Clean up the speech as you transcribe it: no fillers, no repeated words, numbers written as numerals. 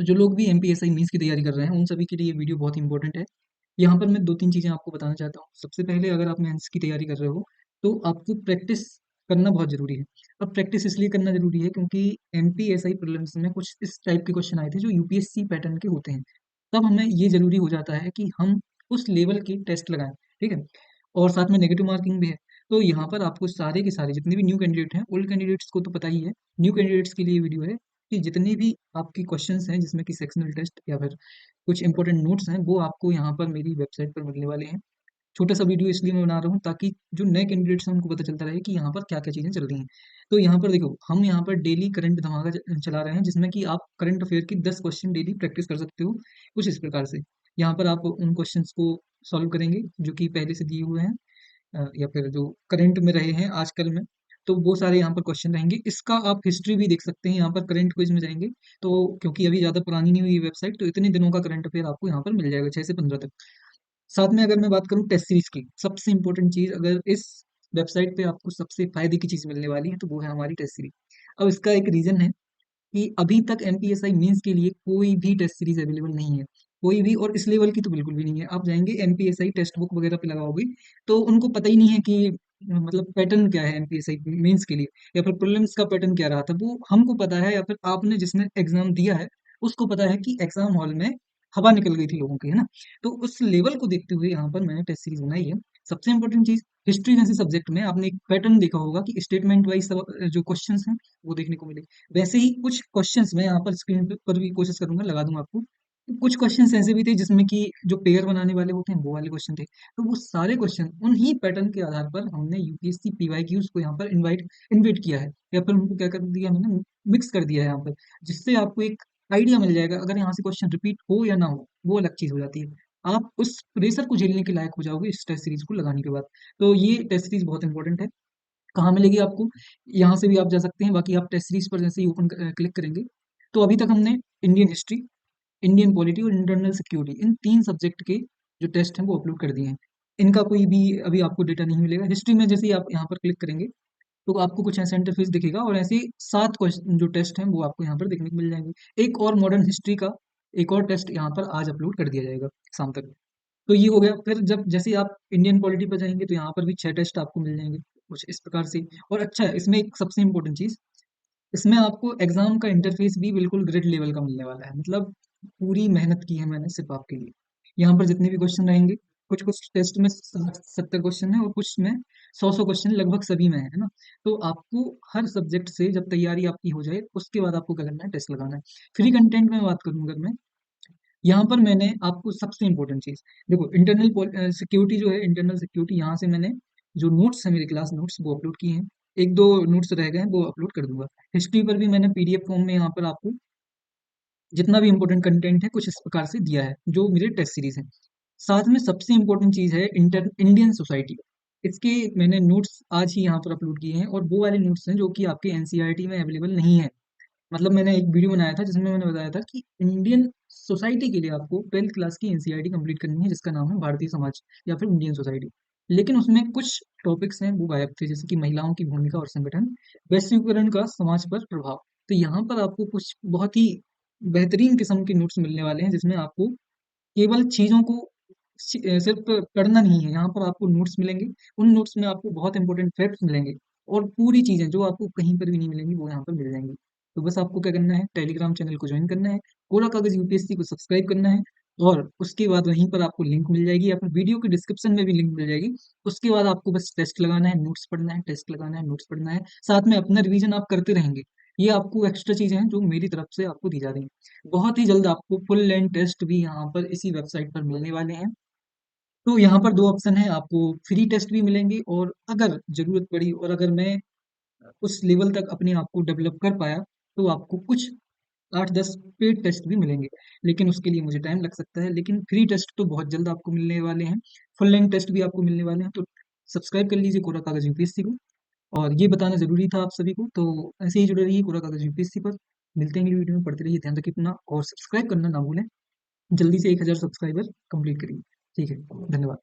तो जो लोग भी एमपीएसआई मेंस की तैयारी कर रहे हैं, उन सभी के लिए ये वीडियो बहुत इंपॉर्टेंट है। यहाँ पर मैं 2-3 चीज़ें आपको बताना चाहता हूँ। सबसे पहले अगर आप मेंस की तैयारी कर रहे हो, तो आपको प्रैक्टिस करना बहुत ज़रूरी है। अब प्रैक्टिस इसलिए करना ज़रूरी है क्योंकि एमपीएसआई प्रीलिम्स में कुछ इस टाइप के क्वेश्चन आए थे जो यूपीएससी पैटर्न के होते हैं। तब हमें ये ज़रूरी हो जाता है कि हम उस लेवल के टेस्ट लगाएँ, ठीक है? और साथ में नेगेटिव मार्किंग भी है। तो यहाँ पर आपको सारे के सारे जितने भी न्यू कैंडिडेट हैं, ओल्ड कैंडिडेट्स को तो पता ही है। न्यू कैंडिडेट्स के लिए वीडियो है कि जितने भी आपकी क्वेश्चंस हैं जिसमें कि सेक्शनल टेस्ट या फिर कुछ इंपॉर्टेंट नोट्स हैं, वो आपको यहाँ पर मेरी वेबसाइट पर मिलने वाले हैं। छोटा-सा वीडियो इसलिए मैं बना रहा हूँ ताकि जो नए कैंडिडेट्स हैं उनको पता चलता रहे कि यहाँ पर क्या-क्या चीज़ें चल रही हैं। तो यहाँ पर देखो, हम यहाँ पर डेली करंट धमाका चला रहे हैं जिसमें कि आप करंट अफेयर की 10 क्वेश्चन डेली प्रैक्टिस कर सकते हो, कुछ इस प्रकार से। यहाँ पर आप उन क्वेश्चंस को सॉल्व करेंगे जो कि पहले से दिए हुए हैं या फिर जो करंट में रहे हैं आजकल में, तो वो सारे यहाँ पर क्वेश्चन रहेंगे। इसका आप हिस्ट्री भी देख सकते हैं, यहाँ पर करंट क्विज़ में जाएँगे, तो क्योंकि अभी ज़्यादा पुरानी नहीं हुई है वेबसाइट, तो इतने दिनों का करंट अफेयर आपको यहाँ पर मिल जाएगा 6 से 15 तक। साथ में अगर मैं बात करूँ टेस्ट सीरीज़ की, सबसे इम्पोर्टेंट चीज़ अगर इस वेबसाइट पे आपको सबसे फ़ायदे की चीज़ मिलने वाली है, तो वो है हमारी टेस्ट सीरीज़। अब इसका एक रीज़न है कि अभी तक एमपीएसआई मेंस के लिए कोई भी टेस्ट सीरीज अवेलेबल नहीं है, कोई भी, और इस लेवल की तो बिल्कुल भी नहीं है। आप जाएँगे एमपीएसआई टेक्स्ट बुक वगैरह पे लगाओगे, तो उनको पता ही नहीं है कि मतलब पैटर्न क्या है एमपीएसआई मेंस के लिए या फिर प्रीलिम्स का पैटर्न क्या रहा था। वो हमको पता है या फिर आपने जिसने एग्ज़ाम दिया है, उसको पता है कि एग्ज़ाम हॉल में हवा निकल गई थी लोगों की, है ना? तो उस लेवल को देखते हुए यहाँ पर मैंने टेस्ट सीरीज बनाई है। सबसे इम्पोर्टेंट चीज़, हिस्ट्री जैसे सब्जेक्ट में आपने एक पैटर्न देखा होगा कि स्टेटमेंट वाइज़ जो क्वेश्चंस हैं, वो देखने को मिले। वैसे ही कुछ क्वेश्चंस मैं यहाँ पर स्क्रीन पे पर भी कोशिश करूंगा, लगा दूंगा आपको। तो कुछ क्वेश्चंस ऐसे भी थे जिसमें कि जो पेयर बनाने वाले होते हैं वो वाले क्वेश्चन थे। तो वो सारे क्वेश्चन उन्हीं पैटर्न के आधार पर हमने यूपीएससी पीवाईक्यूज को यहाँ पर इन्वाइट किया है, या फिर उनको क्या कर दिया मैंने, मिक्स कर दिया है यहाँ पर, जिससे आपको एक आइडिया मिल जाएगा। अगर यहाँ से क्वेश्चन रिपीट हो या ना हो, वो अलग चीज हो जाती है। आप उस प्रेशर को झेलने के लायक हो जाओगे इस टेस्ट सीरीज को लगाने के बाद। तो ये टेस्ट सीरीज बहुत इंपॉर्टेंट है। कहाँ मिलेगी आपको? यहाँ से भी आप जा सकते हैं, बाकी आप टेस्ट सीरीज पर जैसे ही क्लिक करेंगे, तो अभी तक हमने इंडियन हिस्ट्री, इंडियन पॉलिटी और इंटरनल सिक्योरिटी, इन 3 सब्जेक्ट के जो टेस्ट हैं वो अपलोड कर दिए हैं। इनका कोई भी अभी आपको डेटा नहीं मिलेगा। हिस्ट्री में जैसे ही आप यहाँ पर क्लिक करेंगे, तो आपको कुछ ऐसा इंटरफेस दिखेगा और ऐसे ही 7 क्वेश्चन जो टेस्ट हैं वो आपको यहाँ पर देखने को मिल जाएँगे। एक और मॉडर्न हिस्ट्री का एक और टेस्ट यहाँ पर आज अपलोड कर दिया जाएगा शाम तक। तो ये हो गया। फिर जब जैसे ही आप इंडियन पॉलिटी पर जाएँगे, तो यहाँ पर भी 6 टेस्ट आपको मिल जाएँगे, कुछ इस प्रकार से। और अच्छा है, इसमें एक सबसे इम्पोर्टेंट चीज़, इसमें आपको एग्ज़ाम का इंटरफ़ेस भी बिल्कुल ग्रेड लेवल का मिलने वाला है। मतलब पूरी मेहनत की है मैंने सिर्फ़ आपके लिए। यहाँ पर जितने भी क्वेश्चन रहेंगे, कुछ-कुछ टेस्ट में 60-70 क्वेश्चन हैं और कुछ में 100-100 क्वेश्चन लगभग सभी में है ना? तो आपको हर सब्जेक्ट से जब तैयारी आपकी हो जाए, उसके बाद आपको क्या करना है, टेस्ट लगाना है। फ्री कंटेंट में बात करूँ अगर मैं, यहाँ पर मैंने आपको सबसे इम्पोर्टेंट चीज़, देखो सिक्योरिटी जो है, इंटरनल सिक्योरिटी, यहाँ से मैंने जो नोट्स हैं, मेरे क्लास नोट्स, वो अपलोड किए हैं। 1-2 नोट्स रह गए हैं, वो अपलोड कर दूँगा। हिस्ट्री पर भी मैंने पीडीएफ फॉर्म में यहाँ पर आपको जितना भी इम्पोर्टेंट कंटेंट है कुछ इस प्रकार से दिया है, जो मेरे टेस्ट सीरीज़ हैं। साथ में सबसे इम्पोर्टेंट चीज़ है इंडियन सोसाइटी। इसके मैंने नोट्स आज ही यहाँ पर अपलोड किए हैं, और वो वाले नोट्स हैं जो कि आपके एनसीईआरटी में अवेलेबल नहीं है। मतलब मैंने एक वीडियो बनाया था जिसमें मैंने बताया था कि इंडियन सोसाइटी के लिए आपको 12th क्लास की एनसीईआरटी कंप्लीट करनी है, जिसका नाम है भारतीय समाज या फिर इंडियन सोसाइटी। लेकिन उसमें कुछ टॉपिक्स हैं वो गायब थे, जैसे कि महिलाओं की भूमिका और संगठन, वैश्वीकरण का समाज पर प्रभाव। तो यहाँ पर आपको कुछ बहुत ही बेहतरीन किस्म के नोट्स मिलने वाले हैं, जिसमें आपको केवल चीज़ों को सिर्फ पढ़ना नहीं है, यहाँ पर आपको नोट्स मिलेंगे। उन नोट्स में आपको बहुत इंपॉर्टेंट फैक्ट्स मिलेंगे, और पूरी चीज़ें जो आपको कहीं पर भी नहीं मिलेंगी वो यहाँ पर मिल जाएंगी। तो बस आपको क्या करना है, टेलीग्राम चैनल को ज्वाइन करना है, कोरा कागज़ यूपीएससी को सब्सक्राइब करना है, और उसके बाद वहीं पर आपको लिंक मिल जाएगी, या फिर वीडियो के डिस्क्रिप्शन में भी लिंक मिल जाएगी। उसके बाद आपको बस टेस्ट लगाना है, नोट्स पढ़ना है, टेस्ट लगाना है, नोट्स पढ़ना है। साथ में अपना रिवीजन आप करते रहेंगे। ये आपको एक्स्ट्रा चीज़ें हैं जो मेरी तरफ से आपको दी जा रही हैं। बहुत ही जल्द आपको फुल लेंथ टेस्ट भी यहाँ पर इसी वेबसाइट पर मिलने वाले हैं। तो यहाँ पर 2 ऑप्शन है, आपको फ्री टेस्ट भी मिलेंगे, और अगर ज़रूरत पड़ी और अगर मैं उस लेवल तक अपने आप को डेवलप कर पाया, तो आपको कुछ 8-10 पेड टेस्ट भी मिलेंगे। लेकिन उसके लिए मुझे टाइम लग सकता है, लेकिन फ्री टेस्ट तो बहुत जल्द आपको मिलने वाले हैं। फुल लेंथ टेस्ट भी आपको मिलने वाले हैं, तो सब्सक्राइब कर लीजिए कोरा कागज़ यूपीएससी को। और ये बताना ज़रूरी था आप सभी को, तो ऐसे ही जुड़े रहिए कोरा कागज़ यूपीएससी पर। मिलते हैं अगली वीडियो में, पढ़ते रहिए, ध्यान रखिए अपना, और सब्सक्राइब करना ना भूलें। जल्दी से 1000 सब्सक्राइबर कंप्लीट करिए। ठीक है, धन्यवाद।